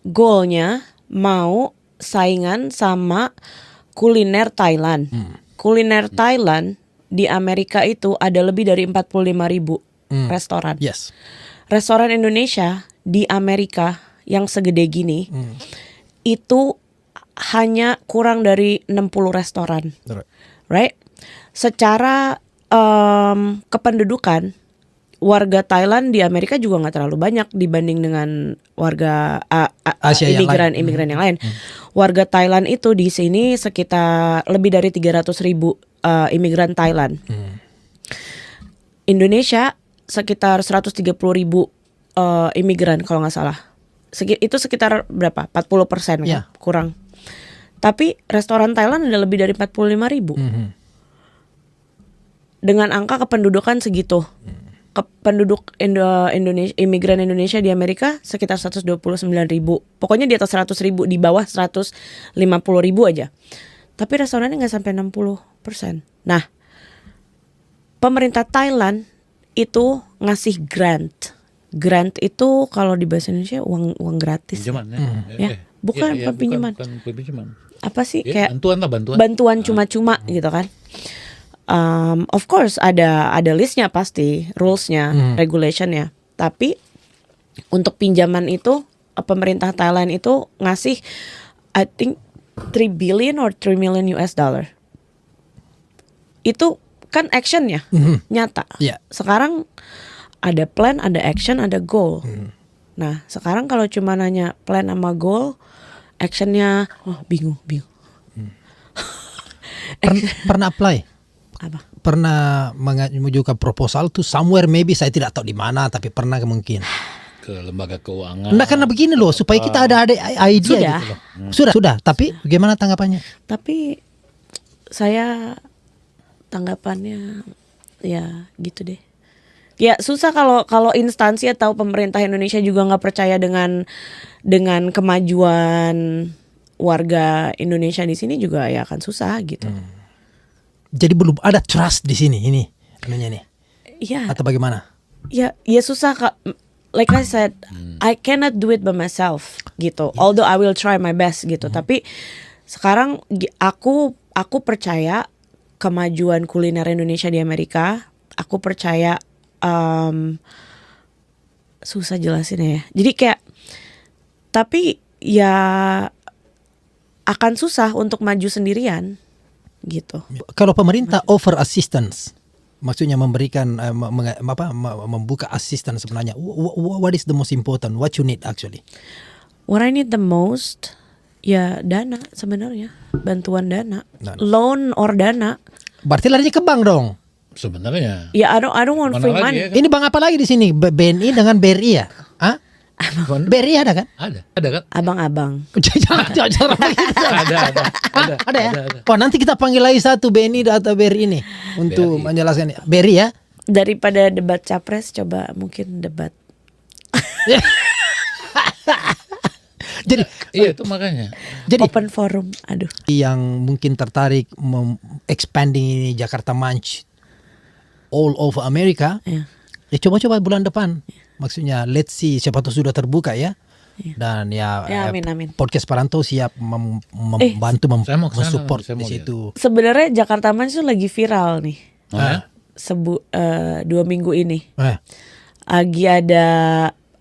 goalnya mau saingan sama kuliner Thailand. Kuliner Thailand di Amerika itu ada lebih dari 45.000 restoran. Yes. Restoran Indonesia di Amerika yang segede gini itu hanya kurang dari 60 restoran. Right? Secara kependudukan, warga Thailand di Amerika juga nggak terlalu banyak dibanding dengan warga Asia yang imigran yang lain. Warga Thailand itu di sini sekitar lebih dari 300.000 imigran Thailand. Indonesia sekitar 130.000 imigran kalau nggak salah. Itu sekitar berapa? 40% Ya. kurang. Tapi restoran Thailand ada lebih dari 45.000. Dengan angka kependudukan segitu. Penduduk Indonesia, imigran Indonesia di Amerika sekitar 129.000. Pokoknya di atas 100.000, di bawah 150.000 aja. Tapi restorannya nggak sampai 60%. Nah, pemerintah Thailand itu ngasih grant. Grant itu kalau di bahasa Indonesia uang gratis. Pinjaman Ya, bukan pinjaman. Bukan pinjaman. Apa sih Ya, kayak bantuan. bantuan cuma-cuma gitu kan. Of course ada listnya pasti, rulesnya, regulationnya. Tapi untuk pinjaman itu pemerintah Thailand itu ngasih I think 3 billion or 3 million US dollar. Itu kan actionnya nyata. Iya. Sekarang ada plan, ada action, ada goal. Nah sekarang kalau cuma nanya plan sama goal, actionnya bingung. Pernah apply? Apa? Pernah mengajukan proposal tuh somewhere, maybe saya tidak tahu di mana, tapi pernah mungkin. Ke lembaga keuangan. Enggak, karena begini loh, supaya kita ada idea Sudah. gitu loh. Sudah. Tapi bagaimana tanggapannya? Tapi saya tanggapannya ya gitu deh. Ya susah kalau instansi atau pemerintah Indonesia juga nggak percaya dengan kemajuan warga Indonesia di sini juga ya akan susah gitu. Jadi belum ada trust di sini ini anunya nih. Iya. Atau bagaimana? Ya susah Kak. Like I said, I cannot do it by myself gitu. Although I will try my best gitu. Tapi sekarang aku percaya kemajuan kuliner Indonesia di Amerika. Aku percaya susah jelasin ya. Jadi kayak tapi ya akan susah untuk maju sendirian gitu. Kalau pemerintah offer assistance, maksudnya memberikan membuka assistance sebenarnya. What is the most important? What you need actually? What I need the most ya dana sebenarnya, bantuan dana, loan or dana. Berarti larinya ke bank dong. Sebenarnya. Ya I don't want Mana free lagi money. ya kan? Ini bank apa lagi di sini? BNI dengan BRI ya? Hah? BRI ada kan? Ada kan? Abang-abang. Jangan begitu. Ada ya? Oh, nanti kita panggil lagi satu BNI atau BRI ini untuk BRI. menjelaskan. BRI ya? Daripada debat capres, coba mungkin debat. Jadi Iya itu makanya. jadi Open forum. Aduh. yang mungkin tertarik expanding ini Jakarta Munch all over America, Ya. ya coba-coba bulan depan. Maksudnya let's see, siapa tahu sudah terbuka ya. Dan ya, Ya, amin. podcast Perantau siap membantu Saya mau kesana, mensupport saya di mau situ. Sebenarnya Jakarta Munch itu lagi viral nih. Oh, ya? 2 minggu ini. Lagi ada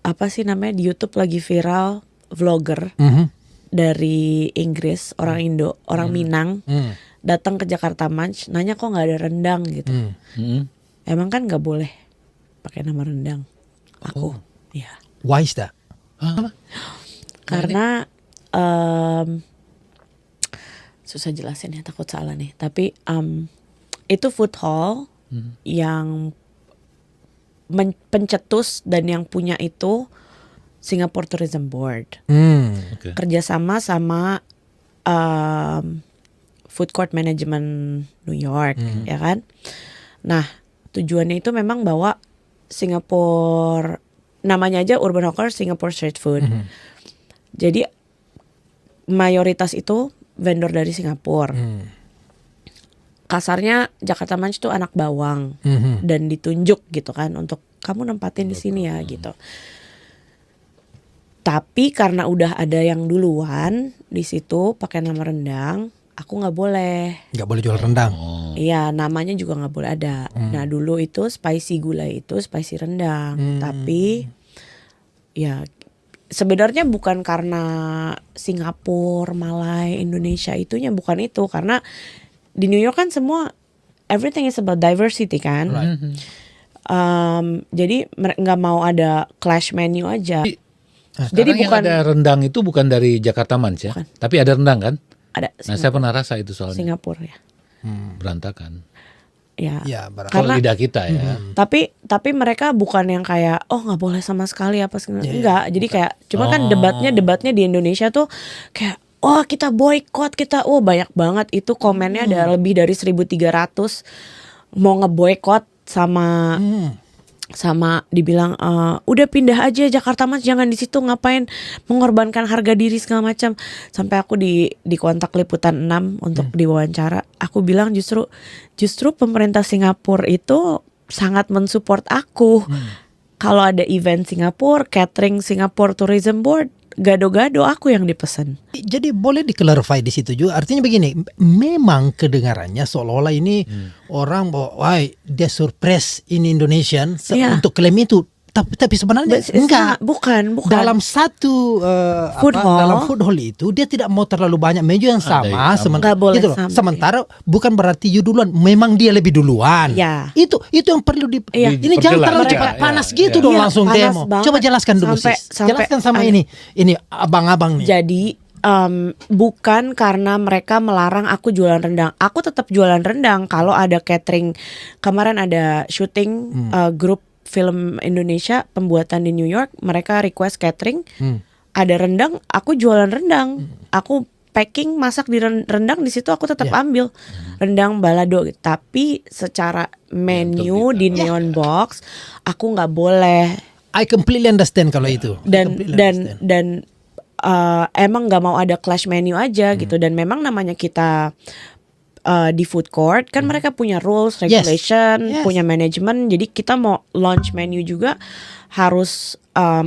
apa sih namanya di YouTube lagi viral vlogger dari Inggris, orang Indo, orang Minang, datang ke Jakarta Munch, nanya kok nggak ada rendang gitu. Emang kan nggak boleh pakai nama rendang. Aku, ya. Why is that? Karena susah jelasin ya, takut salah nih. Tapi itu food hall yang pencetus dan yang punya itu Singapore Tourism Board. Oke. Kerjasama sama Food Court Management New York, ya kan? Nah, tujuannya itu memang bawa Singapore, namanya aja Urban Hawker Singapore Street Food. Jadi mayoritas itu vendor dari Singapura. Kasarnya Jakarta Munch itu anak bawang dan ditunjuk gitu kan untuk kamu nempatin di sini ya gitu. Tapi karena udah ada yang duluan di situ pakai nama rendang, aku nggak boleh. Nggak boleh jual rendang. Iya, namanya juga nggak boleh ada. Nah dulu itu spicy gulai itu spicy rendang, tapi ya sebenarnya bukan karena Singapura, Malai, Indonesia itunya bukan itu, karena di New York kan semua everything is about diversity kan. Jadi nggak mau ada clash menu aja. Jadi bukan yang ada rendang itu bukan dari Jakarta Munch ya, tapi ada rendang kan? Ada. Nah saya pernah rasa itu soalnya. Singapura ya. Berantakan. Ya. Ya, Kalau lidah kita ya. Tapi mereka bukan yang kayak nggak boleh sama sekali apa segala. Enggak. Jadi kayak cuma kan debatnya di Indonesia tuh kayak kita boykot, kita banyak banget itu komennya ada lebih dari 1.300 mau ngeboykot sama sama dibilang udah pindah aja Jakarta Mas, jangan di situ, ngapain mengorbankan harga diri segala macam. Sampai aku di kontak Liputan 6 untuk diwawancara. Aku bilang justru pemerintah Singapura itu sangat mensupport aku. Kalau ada event Singapura, catering Singapore Tourism Board, gado-gado aku yang dipesan. Jadi boleh di-clarify di situ juga. Artinya begini, memang kedengarannya seolah-olah ini orang bahwa wah dia surprise in Indonesian untuk klaim itu. Tapi sebenarnya enggak. Bukan. Dalam satu Food hall. dalam food hall itu dia tidak mau terlalu banyak meja yang sama, Nggak boleh gitu loh. sama, Sementara bukan berarti you duluan, memang dia lebih duluan. Ya. Itu yang perlu ini jangan Diperjelas. terlalu Ya, cepat ya, panas ya. gitu dong Iya, langsung panas demo. banget. Coba jelaskan dulu sis. Jelaskan sama ini abang-abang nih. Jadi bukan karena mereka melarang aku jualan rendang. Aku tetap jualan rendang kalau ada catering. Kemarin ada syuting grup film Indonesia pembuatan di New York, mereka request catering. Ada rendang, aku jualan rendang. Aku packing masak di rendang, di situ aku tetap ambil rendang balado. Tapi secara menu di Neon Box aku nggak boleh. I completely understand kalau itu. Dan emang nggak mau ada clash menu aja gitu. Dan memang namanya kita di food court kan mereka punya rules, regulation, punya manajemen. Jadi kita mau launch menu juga harus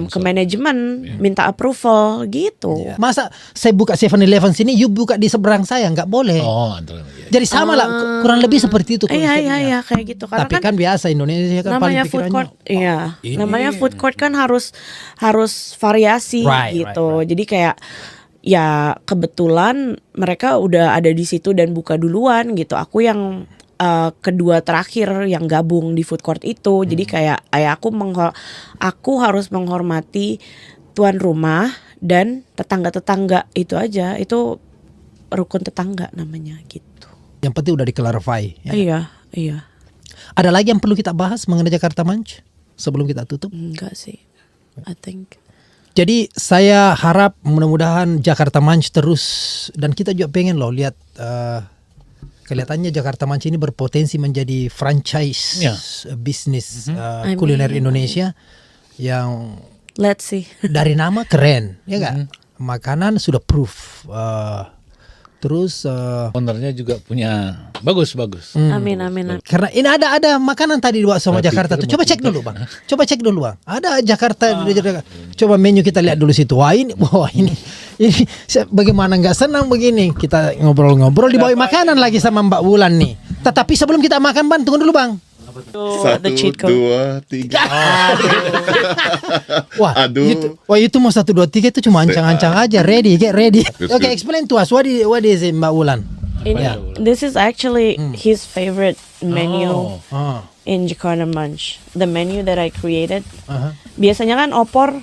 ke manajemen minta approval gitu. Masa saya buka 7-Eleven sini, you buka di seberang saya, nggak boleh. Oh, Jadi sama lah, kurang lebih seperti itu konsepnya. Iya kayak gitu. Karena Tapi kan biasa Indonesia kan paling namanya food pikirannya. court, namanya food court kan harus variasi gitu. Jadi kayak ya kebetulan mereka udah ada di situ dan buka duluan gitu. Aku yang kedua terakhir yang gabung di food court itu. Jadi kayak aku harus menghormati tuan rumah dan tetangga-tetangga, itu aja. Itu rukun tetangga namanya gitu. Yang penting udah di-clarify. Iya. Ada lagi yang perlu kita bahas mengenai Jakarta Munch sebelum kita tutup? Enggak sih, I think. Jadi saya harap mudah-mudahan Jakarta Munch terus, dan kita juga pengen loh lihat kelihatannya Jakarta Munch ini berpotensi menjadi franchise bisnis kuliner Indonesia yang Let's see. dari nama keren, ya nggak? Makanan sudah proof. Terus ownernya juga punya bagus. Amin. karena ini ada makanan tadi buat sama Jakarta tuh. Coba cek dulu bang. Ada Jakarta. Coba menu kita lihat dulu situ. Wah ini bagaimana nggak senang begini. Kita ngobrol-ngobrol dibawa makanan lagi sama Mbak Wulan nih. Tetapi sebelum kita makan bang, tunggu dulu bang. 1, 2, 3. Wah, Aduh. itu mau 1, 2, 3 itu cuma ancang-ancang aja. Get ready. Okay, explain to us what is it, Mbak Wulan? This is actually his favorite menu in Jakarta Munch. The menu that I created. Biasanya kan opor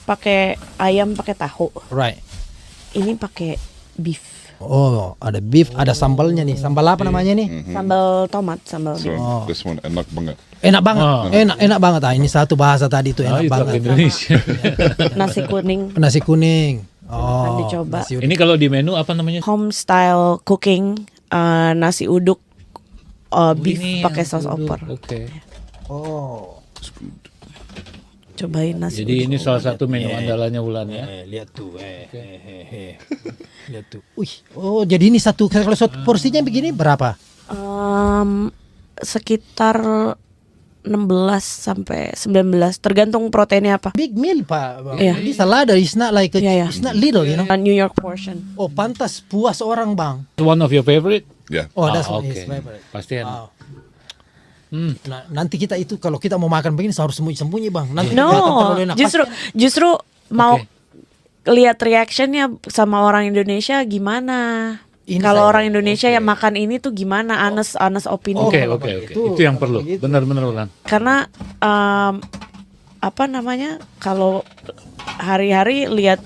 pakai ayam pakai tahu. Right. Ini pakai beef. Oh, ada beef, ada sambalnya nih. Sambal apa namanya nih? Sambal tomat, sambal beef. So, this one enak banget. Enak banget. Enak banget. Ini satu bahasa tadi itu enak Itu banget. Indonesia. Nasi kuning. Nasi kuning. Akan dicoba. nasi uduk. Ini kalau di menu apa namanya? Home style cooking, nasi uduk beef Ini pakai yang saus duduk. opor. Oke. Oh. Cobain nasi Jadi uduk. ini salah satu menu andalannya Wulan ya. Lihat tuh. Lihat tuh. Oh, jadi ini kalau satu porsinya begini berapa? Sekitar 16 sampai 19 tergantung proteinnya apa. Big meal, Pak. Iya. Ini salada, it's not like it's not little, you know. New York portion. Oh, pantas puas orang, Bang. One of your favorite? Yeah. Oh, that's Ah, one oke. his favorite. Pasti enak. Wow. Nah, nanti kita itu kalau kita mau makan begini harus sembunyi-sembunyi, Bang. Nanti kelihatan No, terlalu enak. justru mau Oke. lihat reactionnya sama orang Indonesia gimana. Ini Kalau saya- orang Indonesia yang makan ini tuh gimana, honest opini. Oke. begitu. Itu yang perlu. Benar-benar Wulan. Karena apa namanya, kalau hari-hari lihat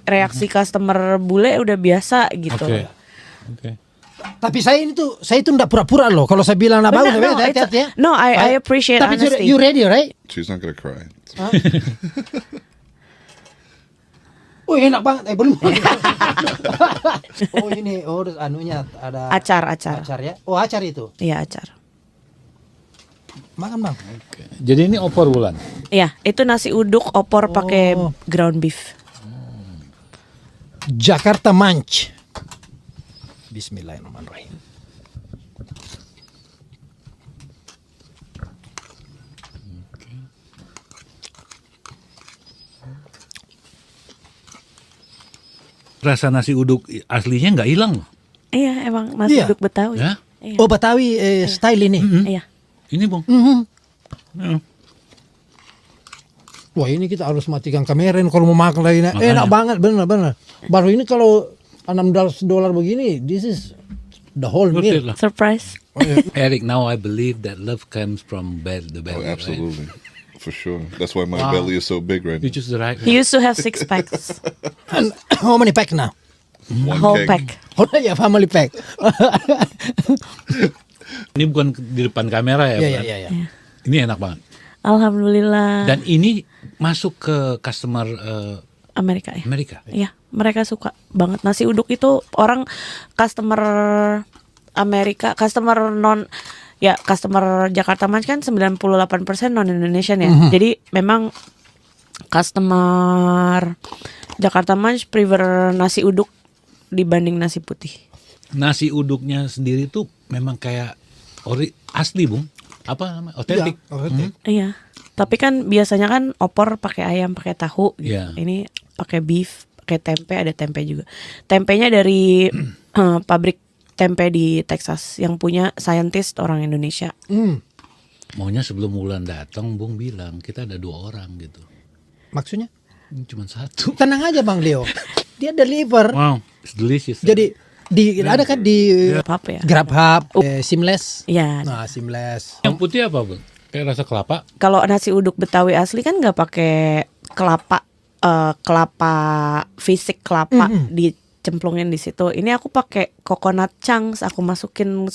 reaksi customer bule udah biasa gitu. Oke. Tapi saya itu enggak pura-pura loh. Kalau saya bilang enggak bagus, Benar, no, hati-hati ya. no, I appreciate Tapi honesty. you ready, right? She's not gonna cry. Oh, enak banget. Belum. Oh, ini anunya ada Acar. acar ya. Oh, acar itu. Iya, acar. Makan bang. Jadi ini opor Wulan. Iya, itu nasi uduk opor pakai ground beef. Jakarta Munch. Bismillahirrahmanirrahim. Rasa nasi uduk aslinya nggak hilang loh. Iya, emang nasi Iya. uduk Betawi. Ya? Iya. Oh Betawi style ini. Iya. Ini Bung. Ya. Wah ini kita harus matikan kamera ini kalau mau makan lagi. Makanya. Enak banget bener. Baru ini kalau $6 begini, this is the whole Worth it meal. lah. Surprise. Eric, now I believe that love comes from the Oh, belly. Right? absolutely. For sure. That's why my belly is so big right You now. choose the right. He used to have 6 packs. And how many pack now? One Whole keg. pack. Oh ya family pack. Ini bukan di depan kamera ya. Iya Bulan? iya. Ini enak banget. Alhamdulillah. Dan ini masuk ke customer Amerika ya. Amerika. Iya, mereka suka banget nasi uduk itu. Orang customer Amerika, customer Jakarta Munch kan 98% non Indonesian ya. Jadi memang customer Jakarta Munch prefer nasi uduk dibanding nasi putih. Nasi uduknya sendiri tuh memang kayak asli Bung. Apa namanya? Otentik. Iya. Tapi kan biasanya kan opor pakai ayam, pakai tahu gitu. Iya. Ini pakai beef, pakai tempe, ada tempe juga. Tempenya dari pabrik tempe di Texas yang punya scientist orang Indonesia. Maunya sebelum Wulan datang Bung bilang kita ada 2 orang gitu. Maksudnya? Ini cuma 1. Tenang aja Bang Leo. Dia deliver. Wow, it's delicious. Jadi ada kan di Apa ya? GrabHub, Seamless. Iya. Nah, Seamless. Yang putih apa Bung? Kayak rasa kelapa. Kalau nasi uduk Betawi asli kan nggak pakai kelapa fisik kelapa dicemplungin di situ. Ini aku pakai coconut chunks, aku masukin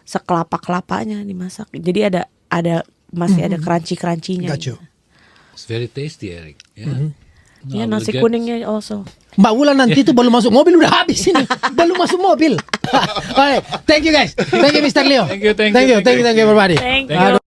sekelapa-kelapanya dimasak. Jadi masih ada crunchy-crunchy-nya. Got you. It's very tasty Eric. Ya. Ya, nasi kuningnya also. Mbak Wulan nanti tuh baru masuk mobil udah habis ini. Baru masuk mobil. Alright, thank you guys. Thank you Mr. Leo. Thank you, everybody. Thank you. Aduh.